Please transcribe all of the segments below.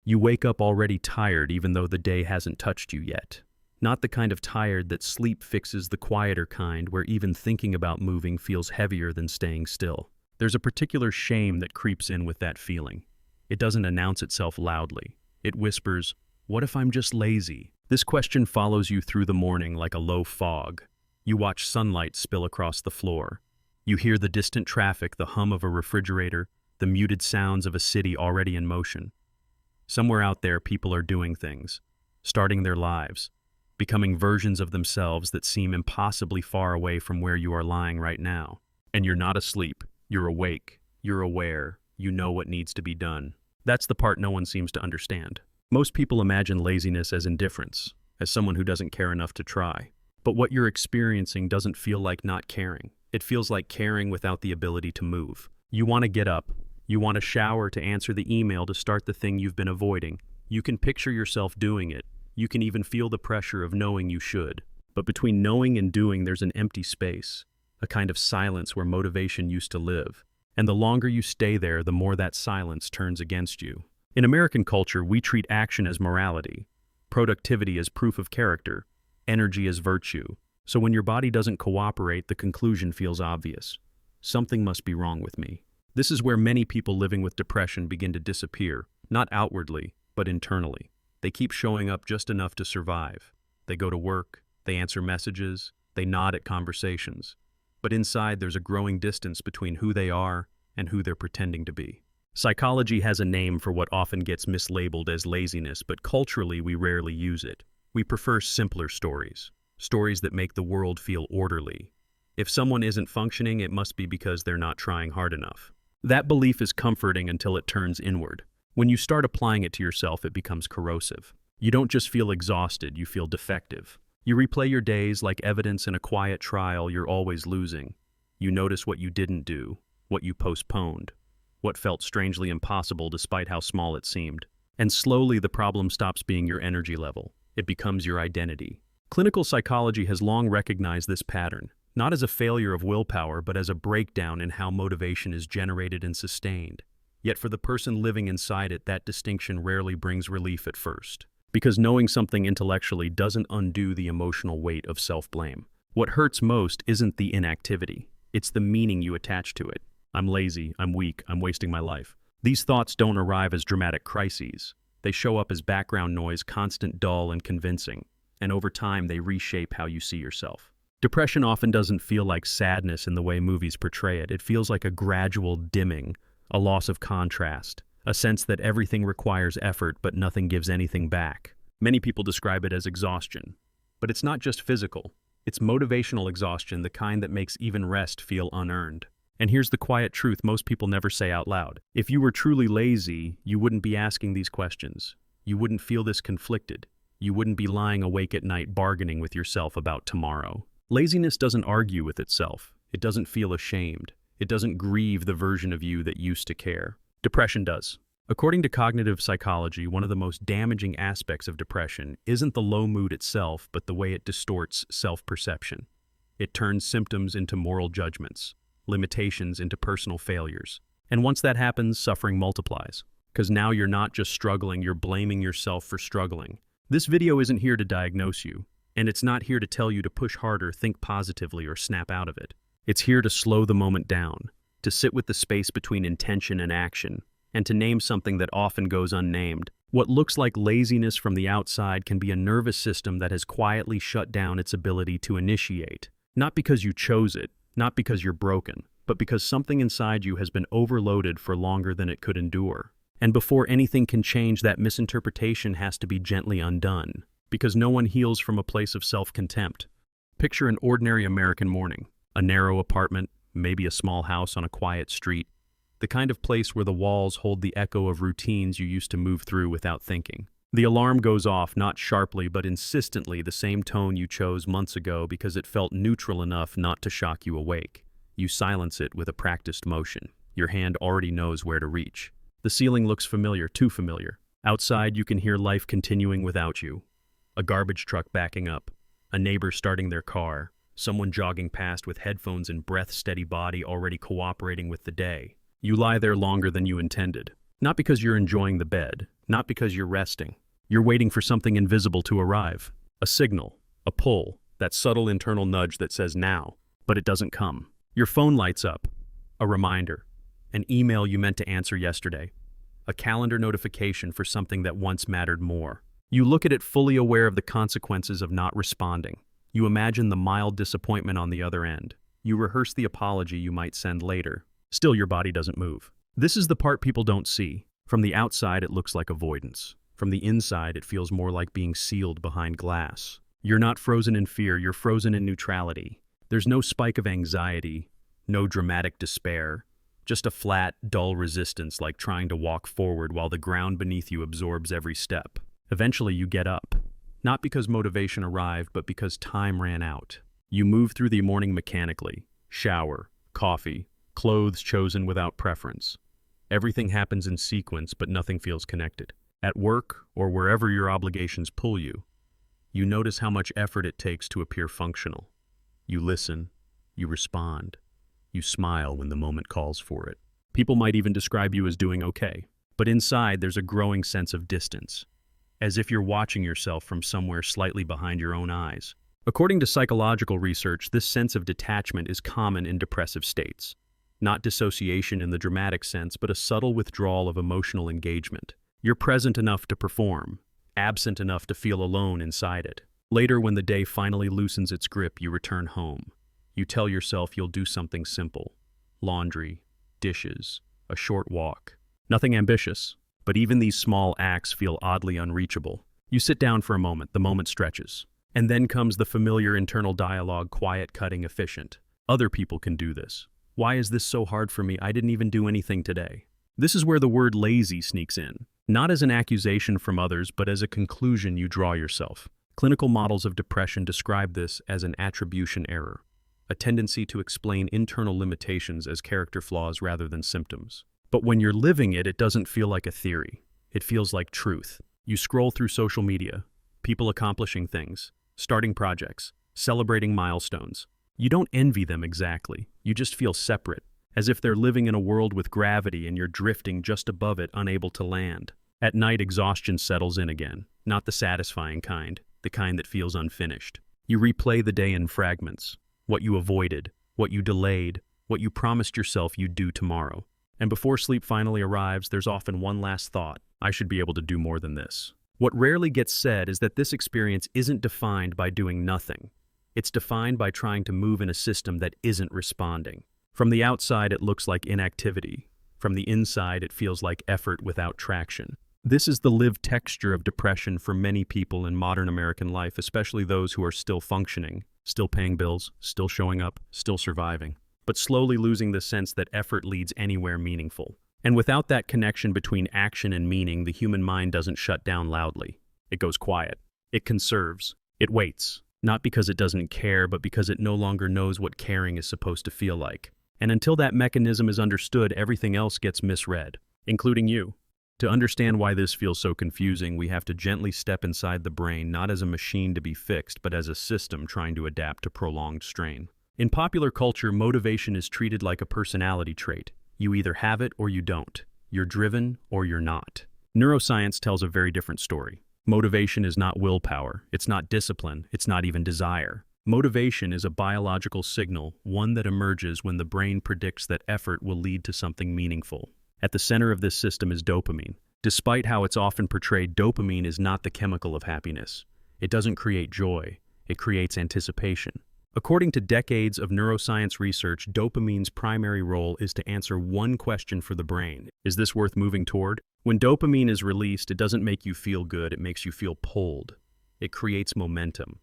You wake up already tired even though the day hasn't touched you yet. Not the kind of tired that sleep fixes, the quieter kind where even thinking about moving feels heavier than staying still. There's a particular shame that creeps in with that feeling. It doesn't announce itself loudly. It whispers, "What if I'm just lazy?" This question follows you through the morning like a low fog. You watch sunlight spill across the floor. You hear the distant traffic, the hum of a refrigerator, the muted sounds of a city already in motion. Somewhere out there, people are doing things, starting their lives, becoming versions of themselves that seem impossibly far away from where you are lying right now. And you're not asleep. You're awake. You're aware. You know what needs to be done. That's the part no one seems to understand. Most people imagine laziness as indifference, as someone who doesn't care enough to try. But what you're experiencing doesn't feel like not caring. It feels like caring without the ability to move. You want to get up. You want to shower, to answer the email, to start the thing you've been avoiding. You can picture yourself doing it. You can even feel the pressure of knowing you should. But between knowing and doing, there's an empty space, a kind of silence where motivation used to live. And the longer you stay there, the more that silence turns against you. In American culture, we treat action as morality, productivity as proof of character, energy as virtue. So when your body doesn't cooperate, the conclusion feels obvious. Something must be wrong with me. This is where many people living with depression begin to disappear, not outwardly, but internally. They keep showing up just enough to survive. They go to work, they answer messages, they nod at conversations. But inside, there's a growing distance between who they are and who they're pretending to be. Psychology has a name for what often gets mislabeled as laziness, but culturally we rarely use it. We prefer simpler stories, stories that make the world feel orderly. If someone isn't functioning, it must be because they're not trying hard enough. That belief is comforting until it turns inward. When you start applying it to yourself, it becomes corrosive. You don't just feel exhausted, you feel defective. You replay your days like evidence in a quiet trial you're always losing. You notice what you didn't do, what you postponed, what felt strangely impossible despite how small it seemed. And slowly the problem stops being your energy level. It becomes your identity. Clinical psychology has long recognized this pattern, not as a failure of willpower, but as a breakdown in how motivation is generated and sustained. Yet for the person living inside it, that distinction rarely brings relief at first. Because knowing something intellectually doesn't undo the emotional weight of self-blame. What hurts most isn't the inactivity. It's the meaning you attach to it. I'm lazy, I'm weak, I'm wasting my life. These thoughts don't arrive as dramatic crises. They show up as background noise, constant, dull, and convincing. And over time, they reshape how you see yourself. Depression often doesn't feel like sadness in the way movies portray it. It feels like a gradual dimming, a loss of contrast, a sense that everything requires effort but nothing gives anything back. Many people describe it as exhaustion. But it's not just physical. It's motivational exhaustion, the kind that makes even rest feel unearned. And here's the quiet truth most people never say out loud. If you were truly lazy, you wouldn't be asking these questions. You wouldn't feel this conflicted. You wouldn't be lying awake at night bargaining with yourself about tomorrow. Laziness doesn't argue with itself. It doesn't feel ashamed. It doesn't grieve the version of you that used to care. Depression does. According to cognitive psychology, one of the most damaging aspects of depression isn't the low mood itself, but the way it distorts self-perception. It turns symptoms into moral judgments, limitations into personal failures. And once that happens, suffering multiplies. Because now you're not just struggling, you're blaming yourself for struggling. This video isn't here to diagnose you, and it's not here to tell you to push harder, think positively, or snap out of it. It's here to slow the moment down, to sit with the space between intention and action, and to name something that often goes unnamed. What looks like laziness from the outside can be a nervous system that has quietly shut down its ability to initiate. Not because you chose it, not because you're broken, but because something inside you has been overloaded for longer than it could endure. And before anything can change, that misinterpretation has to be gently undone, because no one heals from a place of self-contempt. Picture an ordinary American morning, a narrow apartment, maybe a small house on a quiet street, the kind of place where the walls hold the echo of routines you used to move through without thinking. The alarm goes off, not sharply but insistently, the same tone you chose months ago because it felt neutral enough not to shock you awake. You silence it with a practiced motion. Your hand already knows where to reach. The ceiling looks familiar, too familiar. Outside, you can hear life continuing without you. A garbage truck backing up, a neighbor starting their car, someone jogging past with headphones and breath-steady body already cooperating with the day. You lie there longer than you intended. Not because you're enjoying the bed, not because you're resting. You're waiting for something invisible to arrive. A signal, a pull, that subtle internal nudge that says now, but it doesn't come. Your phone lights up. A reminder. An email you meant to answer yesterday. A calendar notification for something that once mattered more. You look at it fully aware of the consequences of not responding. You imagine the mild disappointment on the other end. You rehearse the apology you might send later. Still, your body doesn't move. This is the part people don't see. From the outside, it looks like avoidance. From the inside, it feels more like being sealed behind glass. You're not frozen in fear, you're frozen in neutrality. There's no spike of anxiety, no dramatic despair. Just a flat, dull resistance like trying to walk forward while the ground beneath you absorbs every step. Eventually, you get up. Not because motivation arrived, but because time ran out. You move through the morning mechanically. Shower, coffee, clothes chosen without preference. Everything happens in sequence, but nothing feels connected. At work, or wherever your obligations pull you, you notice how much effort it takes to appear functional. You listen, you respond. You smile when the moment calls for it. People might even describe you as doing okay, but inside there's a growing sense of distance, as if you're watching yourself from somewhere slightly behind your own eyes. According to psychological research, this sense of detachment is common in depressive states. Not dissociation in the dramatic sense, but a subtle withdrawal of emotional engagement. You're present enough to perform, absent enough to feel alone inside it. Later, when the day finally loosens its grip, you return home. You tell yourself you'll do something simple. Laundry, dishes, a short walk. Nothing ambitious, but even these small acts feel oddly unreachable. You sit down for a moment, the moment stretches. And then comes the familiar internal dialogue, quiet, cutting, efficient. Other people can do this. Why is this so hard for me? I didn't even do anything today. This is where the word lazy sneaks in. Not as an accusation from others, but as a conclusion you draw yourself. Clinical models of depression describe this as an attribution error, a tendency to explain internal limitations as character flaws rather than symptoms. But when you're living it, it doesn't feel like a theory. It feels like truth. You scroll through social media, people accomplishing things, starting projects, celebrating milestones. You don't envy them exactly. You just feel separate, as if they're living in a world with gravity and you're drifting just above it, unable to land. At night, exhaustion settles in again, not the satisfying kind, the kind that feels unfinished. You replay the day in fragments. What you avoided, what you delayed, what you promised yourself you'd do tomorrow. And before sleep finally arrives, there's often one last thought. I should be able to do more than this. What rarely gets said is that this experience isn't defined by doing nothing. It's defined by trying to move in a system that isn't responding. From the outside, it looks like inactivity. From the inside, it feels like effort without traction. This is the lived texture of depression for many people in modern American life, especially those who are still functioning, still paying bills, still showing up, still surviving, but slowly losing the sense that effort leads anywhere meaningful. And without that connection between action and meaning, the human mind doesn't shut down loudly. It goes quiet. It conserves. It waits. Not because it doesn't care, but because it no longer knows what caring is supposed to feel like. And until that mechanism is understood, everything else gets misread, including you. To understand why this feels so confusing, we have to gently step inside the brain, not as a machine to be fixed, but as a system trying to adapt to prolonged strain. In popular culture, motivation is treated like a personality trait. You either have it or you don't. You're driven or you're not. Neuroscience tells a very different story. Motivation is not willpower. It's not discipline. It's not even desire. Motivation is a biological signal, one that emerges when the brain predicts that effort will lead to something meaningful. At the center of this system is dopamine. Despite how it's often portrayed, dopamine is not the chemical of happiness. It doesn't create joy. It creates anticipation. According to decades of neuroscience research, dopamine's primary role is to answer one question for the brain. Is this worth moving toward? When dopamine is released, it doesn't make you feel good, it makes you feel pulled. It creates momentum,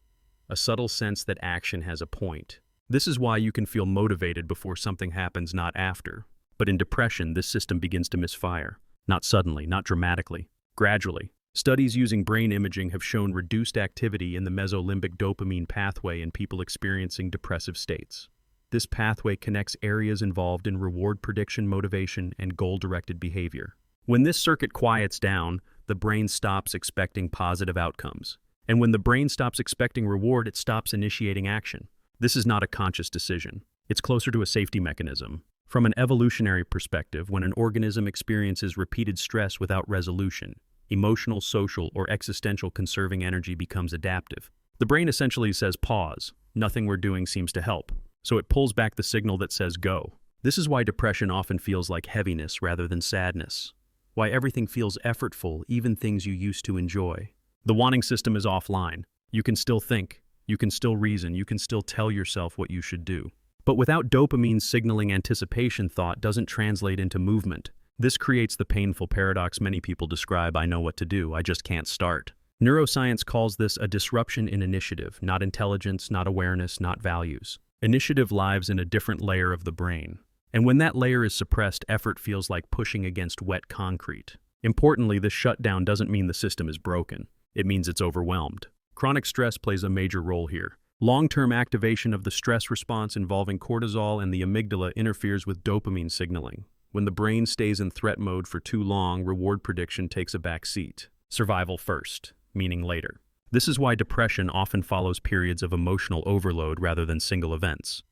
a subtle sense that action has a point. This is why you can feel motivated before something happens, not after. But in depression, this system begins to misfire. Not suddenly, not dramatically, gradually. Studies using brain imaging have shown reduced activity in the mesolimbic dopamine pathway in people experiencing depressive states. This pathway connects areas involved in reward prediction, motivation, and goal-directed behavior. When this circuit quiets down, the brain stops expecting positive outcomes. And when the brain stops expecting reward, it stops initiating action. This is not a conscious decision. It's closer to a safety mechanism. From an evolutionary perspective, when an organism experiences repeated stress without resolution, emotional, social, or existential conserving energy becomes adaptive. The brain essentially says pause. Nothing we're doing seems to help. So it pulls back the signal that says go. This is why depression often feels like heaviness rather than sadness. Why everything feels effortful, even things you used to enjoy. The wanting system is offline. You can still think, you can still reason, you can still tell yourself what you should do. But without dopamine signaling anticipation, thought doesn't translate into movement. This creates the painful paradox many people describe: I know what to do, I just can't start. Neuroscience calls this a disruption in initiative, not intelligence, not awareness, not values. Initiative lives in a different layer of the brain. And when that layer is suppressed, effort feels like pushing against wet concrete. Importantly, this shutdown doesn't mean the system is broken. It means it's overwhelmed. Chronic stress plays a major role here. Long-term activation of the stress response involving cortisol and the amygdala interferes with dopamine signaling. When the brain stays in threat mode for too long, reward prediction takes a back seat. Survival first, meaning later. This is why depression often follows periods of emotional overload rather than single events.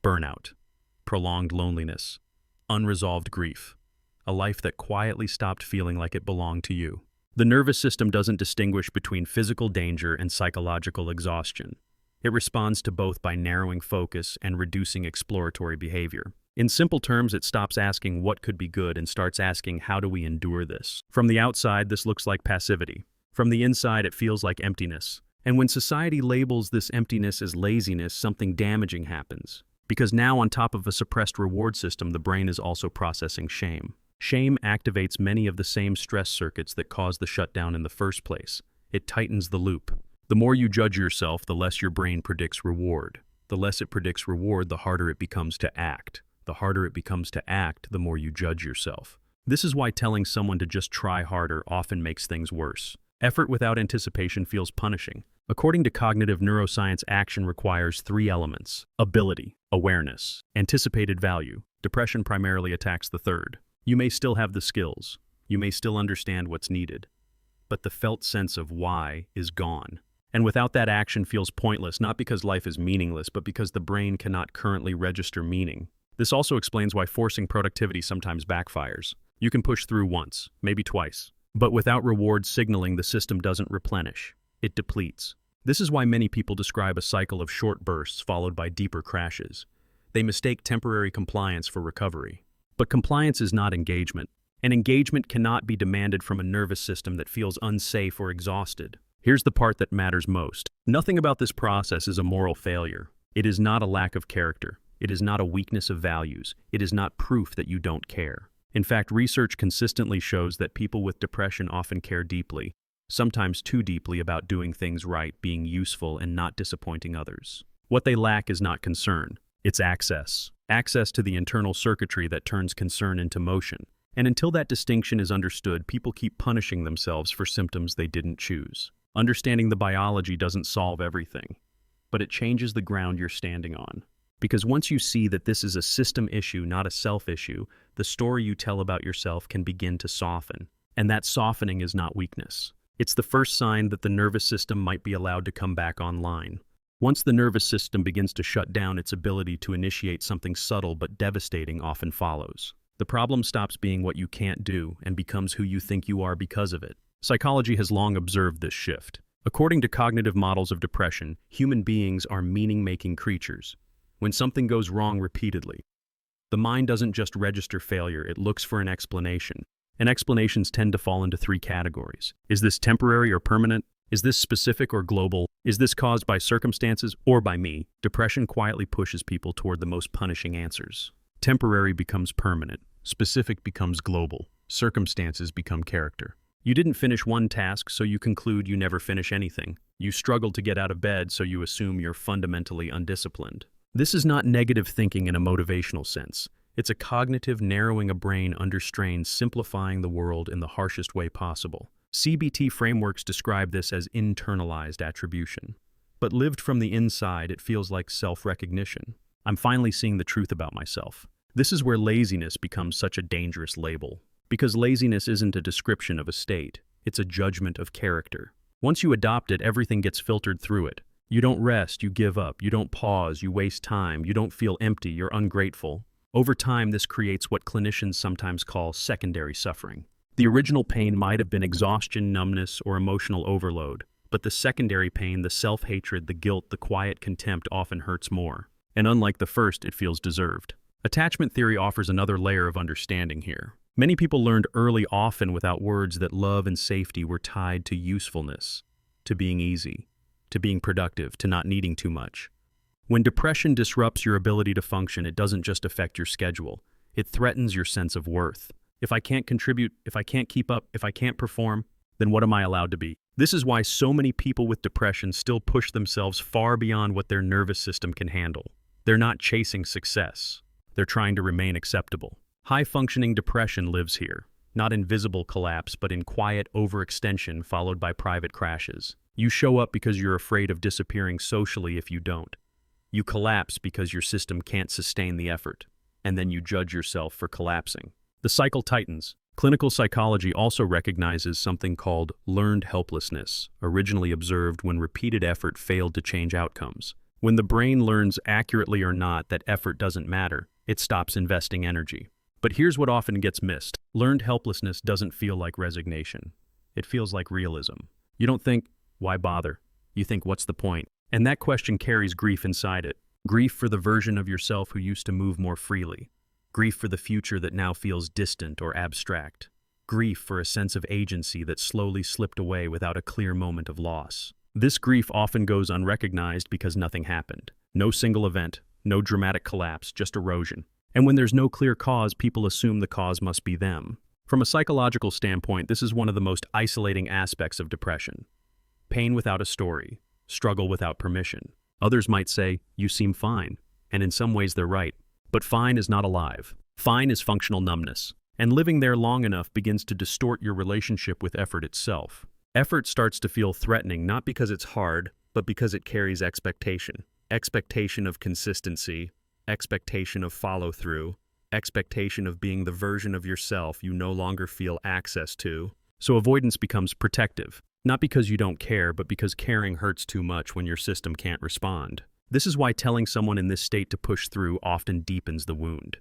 Burnout, prolonged loneliness, unresolved grief, a life that quietly stopped feeling like it belonged to you. The nervous system doesn't distinguish between physical danger and psychological exhaustion. It responds to both by narrowing focus and reducing exploratory behavior. In simple terms, it stops asking what could be good and starts asking how do we endure this. From the outside, this looks like passivity. From the inside, it feels like emptiness. And when society labels this emptiness as laziness, something damaging happens. Because now, on top of a suppressed reward system, the brain is also processing shame. Shame activates many of the same stress circuits that caused the shutdown in the first place. It tightens the loop. The more you judge yourself, the less your brain predicts reward. The less it predicts reward, the harder it becomes to act. The harder it becomes to act, the more you judge yourself. This is why telling someone to just try harder often makes things worse. Effort without anticipation feels punishing. According to cognitive neuroscience, action requires 3 elements: ability, awareness, anticipated value. Depression primarily attacks the third. You may still have the skills. You may still understand what's needed. But the felt sense of why is gone. And without that, action feels pointless, not because life is meaningless, but because the brain cannot currently register meaning. This also explains why forcing productivity sometimes backfires. You can push through once, maybe twice. But without reward signaling, the system doesn't replenish. It depletes. This is why many people describe a cycle of short bursts followed by deeper crashes. They mistake temporary compliance for recovery. But compliance is not engagement. And engagement cannot be demanded from a nervous system that feels unsafe or exhausted. Here's the part that matters most. Nothing about this process is a moral failure. It is not a lack of character. It is not a weakness of values. It is not proof that you don't care. In fact, research consistently shows that people with depression often care deeply, sometimes too deeply, about doing things right, being useful, and not disappointing others. What they lack is not concern. It's access. Access to the internal circuitry that turns concern into motion. And until that distinction is understood, people keep punishing themselves for symptoms they didn't choose. Understanding the biology doesn't solve everything, but it changes the ground you're standing on. Because once you see that this is a system issue, not a self issue, the story you tell about yourself can begin to soften. And that softening is not weakness. It's the first sign that the nervous system might be allowed to come back online. Once the nervous system begins to shut down, its ability to initiate something subtle but devastating often follows. The problem stops being what you can't do and becomes who you think you are because of it. Psychology has long observed this shift. According to cognitive models of depression, human beings are meaning-making creatures. When something goes wrong repeatedly, the mind doesn't just register failure, it looks for an explanation. And explanations tend to fall into 3 categories. Is this temporary or permanent? Is this specific or global? Is this caused by circumstances or by me? Depression quietly pushes people toward the most punishing answers. Temporary becomes permanent. Specific becomes global. Circumstances become character. You didn't finish one task, so you conclude you never finish anything. You struggled to get out of bed, so you assume you're fundamentally undisciplined. This is not negative thinking in a motivational sense. It's a cognitive narrowing a brain under strain, simplifying the world in the harshest way possible. CBT frameworks describe this as internalized attribution. But lived from the inside, it feels like self-recognition. I'm finally seeing the truth about myself. This is where laziness becomes such a dangerous label. Because laziness isn't a description of a state, it's a judgment of character. Once you adopt it, everything gets filtered through it. You don't rest, you give up, you don't pause, you waste time, you don't feel empty, you're ungrateful. Over time, this creates what clinicians sometimes call secondary suffering. The original pain might have been exhaustion, numbness, or emotional overload, but the secondary pain, the self-hatred, the guilt, the quiet contempt often hurts more. And unlike the first, it feels deserved. Attachment theory offers another layer of understanding here. Many people learned early, often without words, that love and safety were tied to usefulness, to being easy, to being productive, to not needing too much. When depression disrupts your ability to function, it doesn't just affect your schedule. It threatens your sense of worth. If I can't contribute, if I can't keep up, if I can't perform, then what am I allowed to be? This is why so many people with depression still push themselves far beyond what their nervous system can handle. They're not chasing success. They're trying to remain acceptable. High-functioning depression lives here, not in visible collapse, but in quiet overextension followed by private crashes. You show up because you're afraid of disappearing socially if you don't. You collapse because your system can't sustain the effort, and then you judge yourself for collapsing. The cycle tightens. Clinical psychology also recognizes something called learned helplessness, originally observed when repeated effort failed to change outcomes. When the brain learns, accurately or not, that effort doesn't matter, it stops investing energy. But here's what often gets missed. Learned helplessness doesn't feel like resignation. It feels like realism. You don't think, why bother? You think, what's the point? And that question carries grief inside it. Grief for the version of yourself who used to move more freely. Grief for the future that now feels distant or abstract. Grief for a sense of agency that slowly slipped away without a clear moment of loss. This grief often goes unrecognized because nothing happened. No single event, no dramatic collapse, just erosion. And when there's no clear cause, people assume the cause must be them. From a psychological standpoint, this is one of the most isolating aspects of depression. Pain without a story, struggle without permission. Others might say, you seem fine, and in some ways they're right. But fine is not alive. Fine is functional numbness, and living there long enough begins to distort your relationship with effort itself. Effort starts to feel threatening not because it's hard, but because it carries expectation. Expectation of consistency, expectation of follow-through, expectation of being the version of yourself you no longer feel access to. So avoidance becomes protective, not because you don't care, but because caring hurts too much when your system can't respond. This is why telling someone in this state to push through often deepens the wound.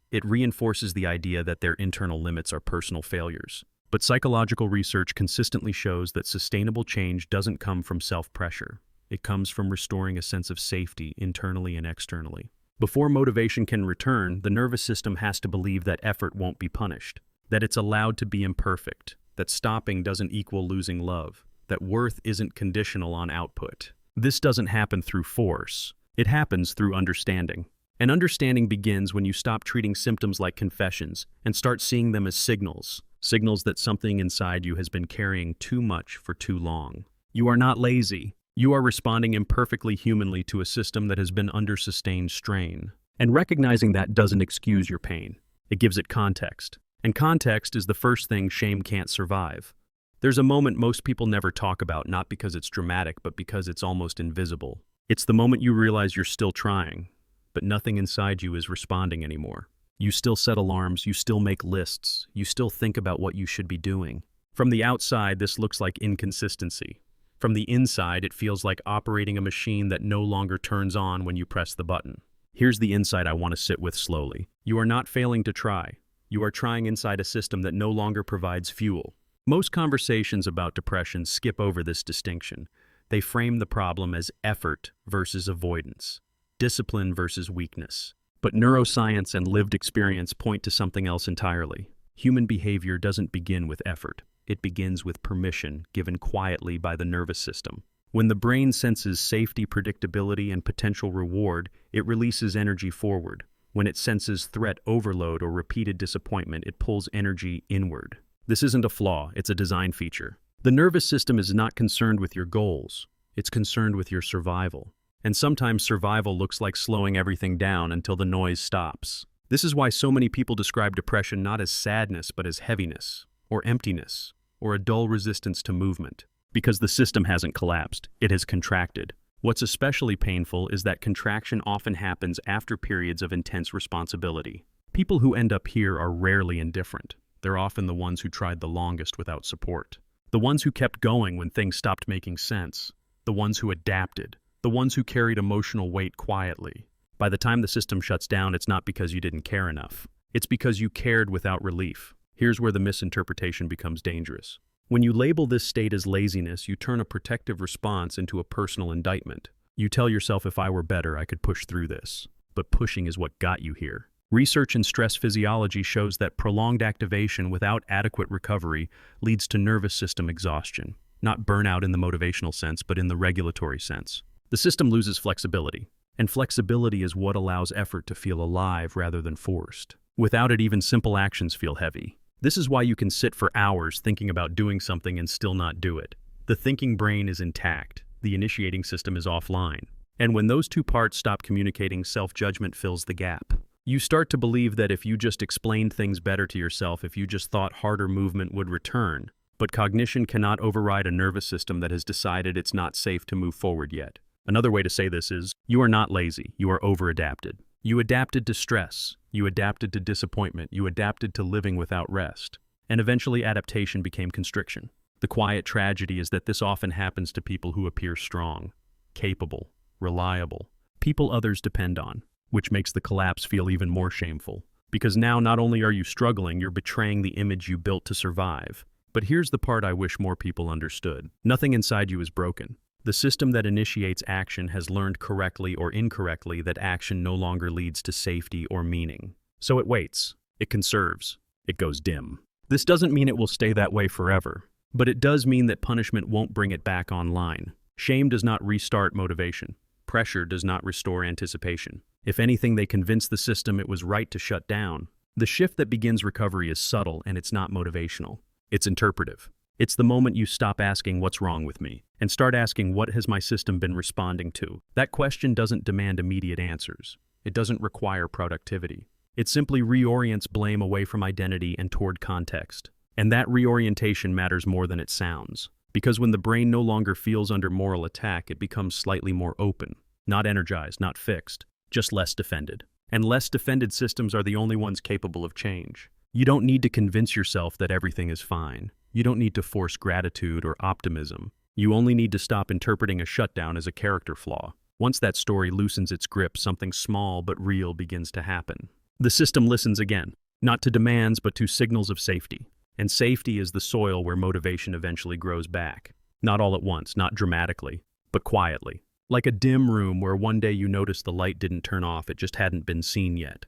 It reinforces the idea that their internal limits are personal failures. But psychological research consistently shows that sustainable change doesn't come from self-pressure. It comes from restoring a sense of safety internally and externally. Before motivation can return, the nervous system has to believe that effort won't be punished, that it's allowed to be imperfect, that stopping doesn't equal losing love, that worth isn't conditional on output. This doesn't happen through force. It happens through understanding. And understanding begins when you stop treating symptoms like confessions and start seeing them as signals that something inside you has been carrying too much for too long. You are not lazy. You are responding imperfectly humanly to a system that has been under sustained strain. And recognizing that doesn't excuse your pain. It gives it context. And context is the first thing shame can't survive. There's a moment most people never talk about, not because it's dramatic, but because it's almost invisible. It's the moment you realize you're still trying, but nothing inside you is responding anymore. You still set alarms, you still make lists, you still think about what you should be doing. From the outside, this looks like inconsistency. From the inside, it feels like operating a machine that no longer turns on when you press the button. Here's the insight I want to sit with slowly. You are not failing to try. You are trying inside a system that no longer provides fuel. Most conversations about depression skip over this distinction. They frame the problem as effort versus avoidance, discipline versus weakness. But neuroscience and lived experience point to something else entirely. Human behavior doesn't begin with effort. It begins with permission given quietly by the nervous system. When the brain senses safety, predictability, and potential reward, it releases energy forward. When it senses threat, overload, or repeated disappointment, it pulls energy inward. This isn't a flaw, it's a design feature. The nervous system is not concerned with your goals. It's concerned with your survival. And sometimes survival looks like slowing everything down until the noise stops. This is why so many people describe depression not as sadness, but as heaviness, or emptiness, or a dull resistance to movement. Because the system hasn't collapsed, it has contracted. What's especially painful is that contraction often happens after periods of intense responsibility. People who end up here are rarely indifferent. They're often the ones who tried the longest without support. The ones who kept going when things stopped making sense. The ones who adapted. The ones who carried emotional weight quietly. By the time the system shuts down, it's not because you didn't care enough. It's because you cared without relief. Here's where the misinterpretation becomes dangerous. When you label this state as laziness, you turn a protective response into a personal indictment. You tell yourself, if I were better, I could push through this. But pushing is what got you here. Research in stress physiology shows that prolonged activation without adequate recovery leads to nervous system exhaustion. Not burnout in the motivational sense, but in the regulatory sense. The system loses flexibility, and flexibility is what allows effort to feel alive rather than forced. Without it, even simple actions feel heavy. This is why you can sit for hours thinking about doing something and still not do it. The thinking brain is intact, the initiating system is offline. And when those two parts stop communicating, self-judgment fills the gap. You start to believe that if you just explained things better to yourself, if you just thought harder, movement would return. But cognition cannot override a nervous system that has decided it's not safe to move forward yet. Another way to say this is, you are not lazy, you are over-adapted. You adapted to stress, you adapted to disappointment, you adapted to living without rest. And eventually adaptation became constriction. The quiet tragedy is that this often happens to people who appear strong, capable, reliable, people others depend on, which makes the collapse feel even more shameful. Because now not only are you struggling, you're betraying the image you built to survive. But here's the part I wish more people understood. Nothing inside you is broken. The system that initiates action has learned correctly or incorrectly that action no longer leads to safety or meaning. So it waits, it conserves, it goes dim. This doesn't mean it will stay that way forever, but it does mean that punishment won't bring it back online. Shame does not restart motivation. Pressure does not restore anticipation. If anything, they convince the system it was right to shut down. The shift that begins recovery is subtle, and it's not motivational. It's interpretive. It's the moment you stop asking, what's wrong with me, and start asking, what has my system been responding to? That question doesn't demand immediate answers. It doesn't require productivity. It simply reorients blame away from identity and toward context. And that reorientation matters more than it sounds. Because when the brain no longer feels under moral attack, it becomes slightly more open. Not energized, not fixed, just less defended. And less defended systems are the only ones capable of change. You don't need to convince yourself that everything is fine. You don't need to force gratitude or optimism. You only need to stop interpreting a shutdown as a character flaw. Once that story loosens its grip, something small but real begins to happen. The system listens again, not to demands but to signals of safety. And safety is the soil where motivation eventually grows back. Not all at once, not dramatically, but quietly. Like a dim room where one day you notice the light didn't turn off, it just hadn't been seen yet.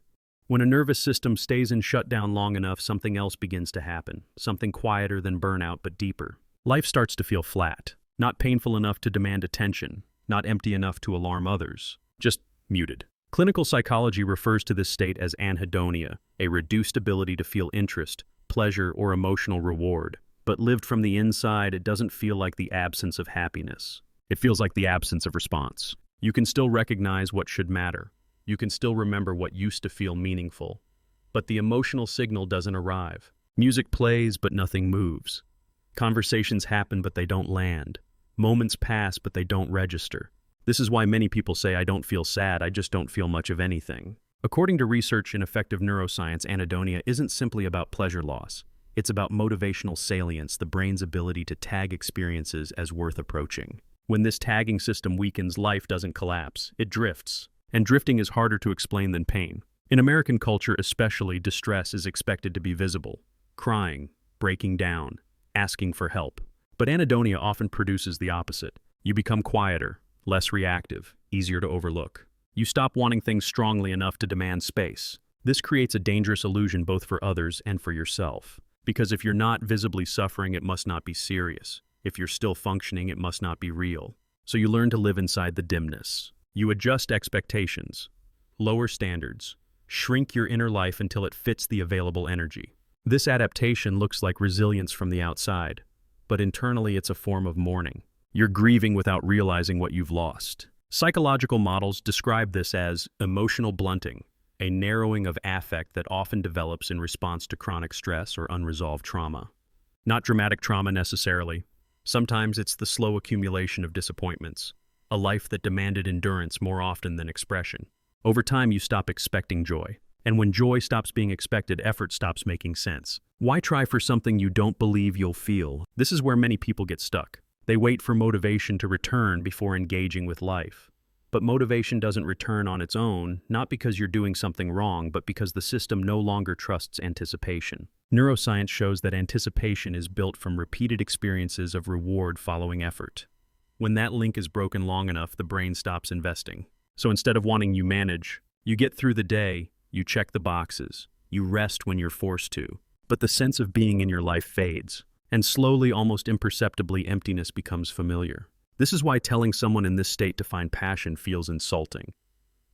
When a nervous system stays in shutdown long enough, something else begins to happen. Something quieter than burnout, but deeper. Life starts to feel flat. Not painful enough to demand attention. Not empty enough to alarm others. Just muted. Clinical psychology refers to this state as anhedonia, a reduced ability to feel interest, pleasure, or emotional reward. But lived from the inside, it doesn't feel like the absence of happiness. It feels like the absence of response. You can still recognize what should matter. You can still remember what used to feel meaningful. But the emotional signal doesn't arrive. Music plays, but nothing moves. Conversations happen, but they don't land. Moments pass, but they don't register. This is why many people say, I don't feel sad, I just don't feel much of anything. According to research in effective neuroscience, anhedonia isn't simply about pleasure loss. It's about motivational salience, the brain's ability to tag experiences as worth approaching. When this tagging system weakens, life doesn't collapse, it drifts. And drifting is harder to explain than pain. In American culture especially, distress is expected to be visible. Crying, breaking down, asking for help. But anhedonia often produces the opposite. You become quieter, less reactive, easier to overlook. You stop wanting things strongly enough to demand space. This creates a dangerous illusion both for others and for yourself. Because if you're not visibly suffering, it must not be serious. If you're still functioning, it must not be real. So you learn to live inside the dimness. You adjust expectations, lower standards, shrink your inner life until it fits the available energy. This adaptation looks like resilience from the outside, but internally it's a form of mourning. You're grieving without realizing what you've lost. Psychological models describe this as emotional blunting, a narrowing of affect that often develops in response to chronic stress or unresolved trauma. Not dramatic trauma necessarily. Sometimes it's the slow accumulation of disappointments. A life that demanded endurance more often than expression. Over time, you stop expecting joy. And when joy stops being expected, effort stops making sense. Why try for something you don't believe you'll feel? This is where many people get stuck. They wait for motivation to return before engaging with life. But motivation doesn't return on its own, not because you're doing something wrong, but because the system no longer trusts anticipation. Neuroscience shows that anticipation is built from repeated experiences of reward following effort. When that link is broken long enough, the brain stops investing. So instead of wanting, you manage. You get through the day, you check the boxes, you rest when you're forced to. But the sense of being in your life fades, and slowly, almost imperceptibly, emptiness becomes familiar. This is why telling someone in this state to find passion feels insulting.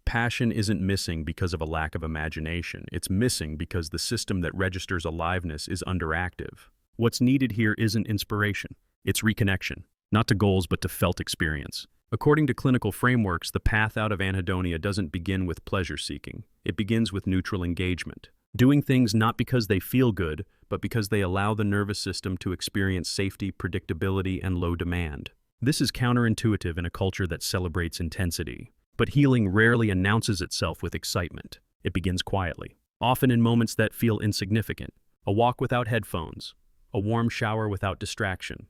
Passion isn't missing because of a lack of imagination. It's missing because the system that registers aliveness is underactive. What's needed here isn't inspiration. It's reconnection, not to goals but to felt experience. According to clinical frameworks, the path out of anhedonia doesn't begin with pleasure seeking. It begins with neutral engagement. Doing things not because they feel good, but because they allow the nervous system to experience safety, predictability, and low demand. This is counterintuitive in a culture that celebrates intensity. But healing rarely announces itself with excitement. It begins quietly, often in moments that feel insignificant. A walk without headphones, a warm shower without distraction,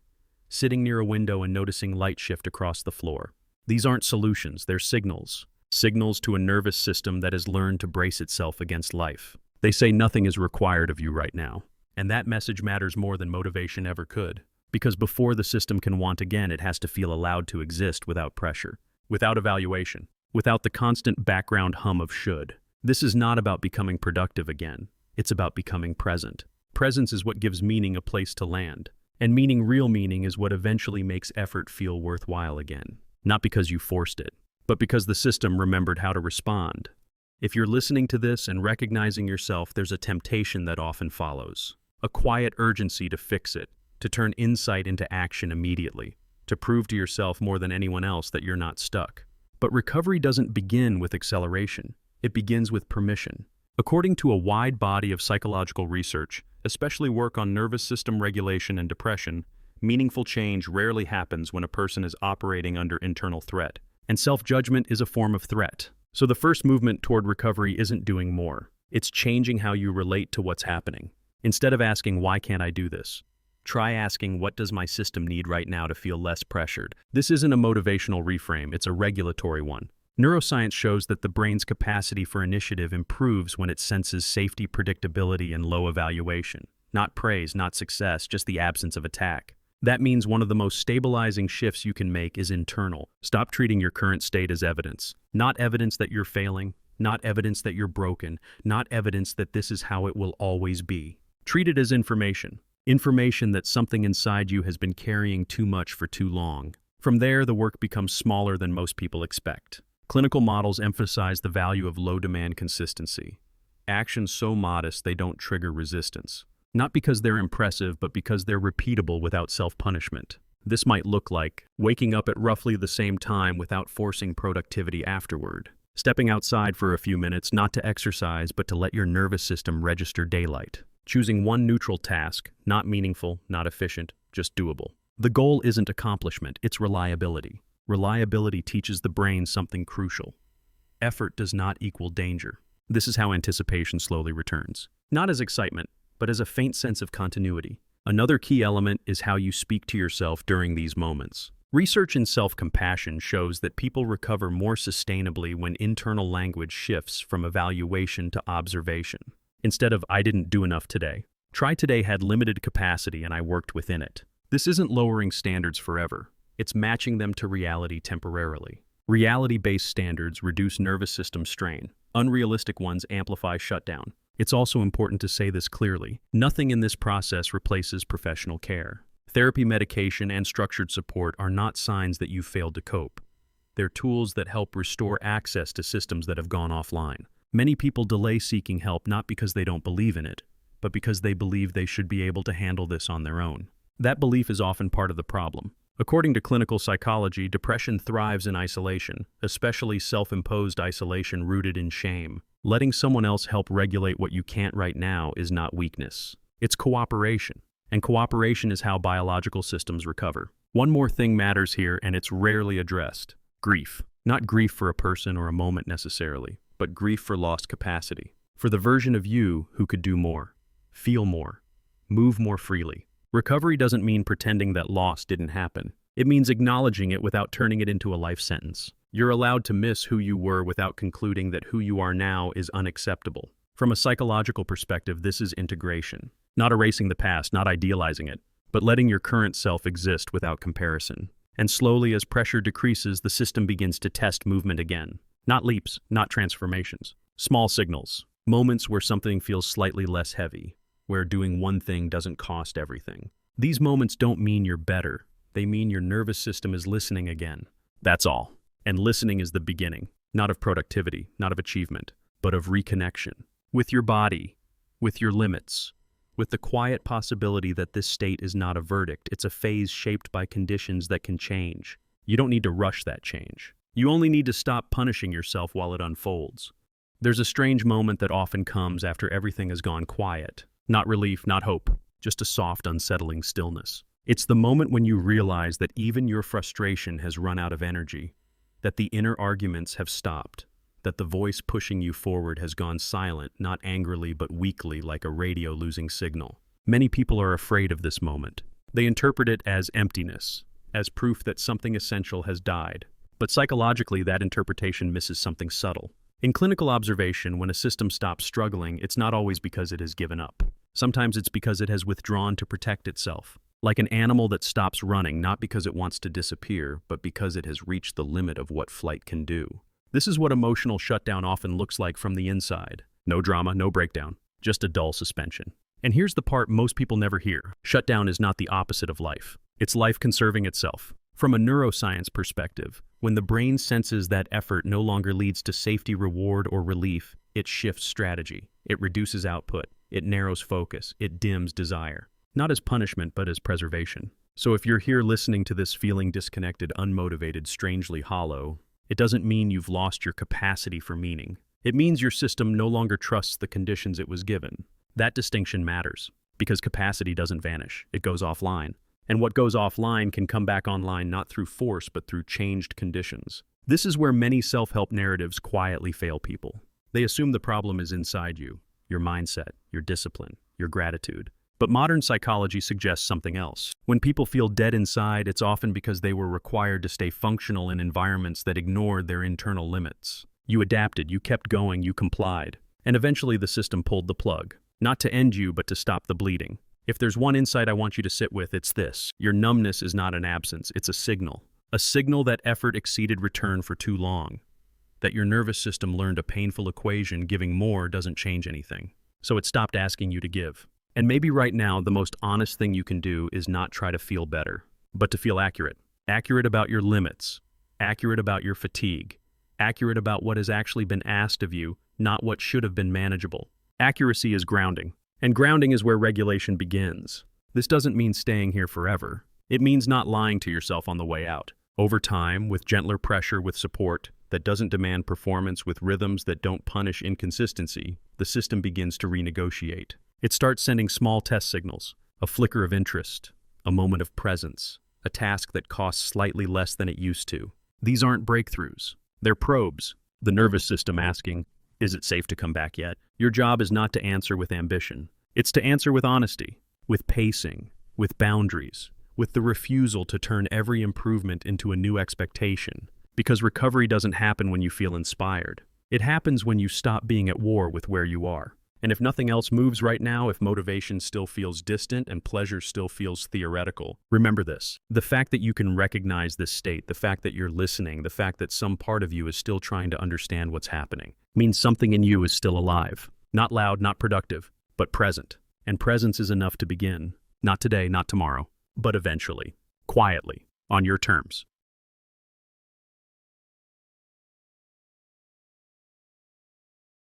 sitting near a window and noticing light shift across the floor. These aren't solutions, they're signals. Signals to a nervous system that has learned to brace itself against life. They say nothing is required of you right now. And that message matters more than motivation ever could. Because before the system can want again, it has to feel allowed to exist without pressure, without evaluation, without the constant background hum of should. This is not about becoming productive again. It's about becoming present. Presence is what gives meaning a place to land. And real meaning, is what eventually makes effort feel worthwhile again. Not because you forced it, but because the system remembered how to respond. If you're listening to this and recognizing yourself, there's a temptation that often follows. A quiet urgency to fix it, to turn insight into action immediately, to prove to yourself more than anyone else that you're not stuck. But recovery doesn't begin with acceleration. It begins with permission. According to a wide body of psychological research, especially work on nervous system regulation and depression, meaningful change rarely happens when a person is operating under internal threat. And self-judgment is a form of threat. So the first movement toward recovery isn't doing more. It's changing how you relate to what's happening. Instead of asking, why can't I do this? Try asking, what does my system need right now to feel less pressured? This isn't a motivational reframe, it's a regulatory one. Neuroscience shows that the brain's capacity for initiative improves when it senses safety, predictability, and low evaluation. Not praise, not success, just the absence of attack. That means one of the most stabilizing shifts you can make is internal. Stop treating your current state as evidence. Not evidence that you're failing, not evidence that you're broken, not evidence that this is how it will always be. Treat it as information. Information that something inside you has been carrying too much for too long. From there, the work becomes smaller than most people expect. Clinical models emphasize the value of low-demand consistency. Actions so modest they don't trigger resistance. Not because they're impressive, but because they're repeatable without self-punishment. This might look like waking up at roughly the same time without forcing productivity afterward. Stepping outside for a few minutes, not to exercise, but to let your nervous system register daylight. Choosing one neutral task, not meaningful, not efficient, just doable. The goal isn't accomplishment, it's reliability. Reliability teaches the brain something crucial. Effort does not equal danger. This is how anticipation slowly returns. Not as excitement, but as a faint sense of continuity. Another key element is how you speak to yourself during these moments. Research in self-compassion shows that people recover more sustainably when internal language shifts from evaluation to observation. Instead of, I didn't do enough today, try today had limited capacity and I worked within it. This isn't lowering standards forever. It's matching them to reality temporarily. Reality-based standards reduce nervous system strain. Unrealistic ones amplify shutdown. It's also important to say this clearly. Nothing in this process replaces professional care. Therapy, medication, and structured support are not signs that you've failed to cope. They're tools that help restore access to systems that have gone offline. Many people delay seeking help not because they don't believe in it, but because they believe they should be able to handle this on their own. That belief is often part of the problem. According to clinical psychology, depression thrives in isolation, especially self-imposed isolation rooted in shame. Letting someone else help regulate what you can't right now is not weakness. It's cooperation. And cooperation is how biological systems recover. One more thing matters here, and it's rarely addressed. Grief. Not grief for a person or a moment necessarily, but grief for lost capacity. For the version of you who could do more, feel more, move more freely. Recovery doesn't mean pretending that loss didn't happen. It means acknowledging it without turning it into a life sentence. You're allowed to miss who you were without concluding that who you are now is unacceptable. From a psychological perspective, this is integration. Not erasing the past, not idealizing it, but letting your current self exist without comparison. And slowly, as pressure decreases, the system begins to test movement again. Not leaps, not transformations. Small signals. Moments where something feels slightly less heavy, where doing one thing doesn't cost everything. These moments don't mean you're better. They mean your nervous system is listening again. That's all. And listening is the beginning, not of productivity, not of achievement, but of reconnection. With your body, with your limits, with the quiet possibility that this state is not a verdict, it's a phase shaped by conditions that can change. You don't need to rush that change. You only need to stop punishing yourself while it unfolds. There's a strange moment that often comes after everything has gone quiet. Not relief, not hope, just a soft, unsettling stillness. It's the moment when you realize that even your frustration has run out of energy, that the inner arguments have stopped, that the voice pushing you forward has gone silent, not angrily but weakly like a radio losing signal. Many people are afraid of this moment. They interpret it as emptiness, as proof that something essential has died. But psychologically, that interpretation misses something subtle. In clinical observation, when a system stops struggling, it's not always because it has given up. Sometimes it's because it has withdrawn to protect itself. Like an animal that stops running, not because it wants to disappear, but because it has reached the limit of what flight can do. This is what emotional shutdown often looks like from the inside. No drama, no breakdown, just a dull suspension. And here's the part most people never hear. Shutdown is not the opposite of life. It's life conserving itself. From a neuroscience perspective, when the brain senses that effort no longer leads to safety, reward, or relief, it shifts strategy. It reduces output. It narrows focus. It dims desire. Not as punishment, but as preservation. So if you're here listening to this feeling disconnected, unmotivated, strangely hollow, it doesn't mean you've lost your capacity for meaning. It means your system no longer trusts the conditions it was given. That distinction matters, because capacity doesn't vanish. It goes offline. And what goes offline can come back online not through force, but through changed conditions. This is where many self-help narratives quietly fail people. They assume the problem is inside you, your mindset, your discipline, your gratitude. But modern psychology suggests something else. When people feel dead inside, it's often because they were required to stay functional in environments that ignored their internal limits. You adapted, you kept going, you complied. And eventually the system pulled the plug. Not to end you, but to stop the bleeding. If there's one insight I want you to sit with, it's this. Your numbness is not an absence, it's a signal. A signal that effort exceeded return for too long. That your nervous system learned a painful equation, giving more doesn't change anything. So it stopped asking you to give. And maybe right now, the most honest thing you can do is not try to feel better, but to feel accurate. Accurate about your limits. Accurate about your fatigue. Accurate about what has actually been asked of you, not what should have been manageable. Accuracy is grounding. And grounding is where regulation begins. This doesn't mean staying here forever. It means not lying to yourself on the way out. Over time, with gentler pressure, with support that doesn't demand performance, with rhythms that don't punish inconsistency, the system begins to renegotiate. It starts sending small test signals, a flicker of interest, a moment of presence, a task that costs slightly less than it used to. These aren't breakthroughs. They're probes. The nervous system asking, is it safe to come back yet? Your job is not to answer with ambition. It's to answer with honesty, with pacing, with boundaries, with the refusal to turn every improvement into a new expectation. Because recovery doesn't happen when you feel inspired. It happens when you stop being at war with where you are. And if nothing else moves right now, if motivation still feels distant and pleasure still feels theoretical, remember this. The fact that you can recognize this state, the fact that you're listening, the fact that some part of you is still trying to understand what's happening, means something in you is still alive. Not loud, not productive, but present. And presence is enough to begin. Not today, not tomorrow, but eventually. Quietly. On your terms.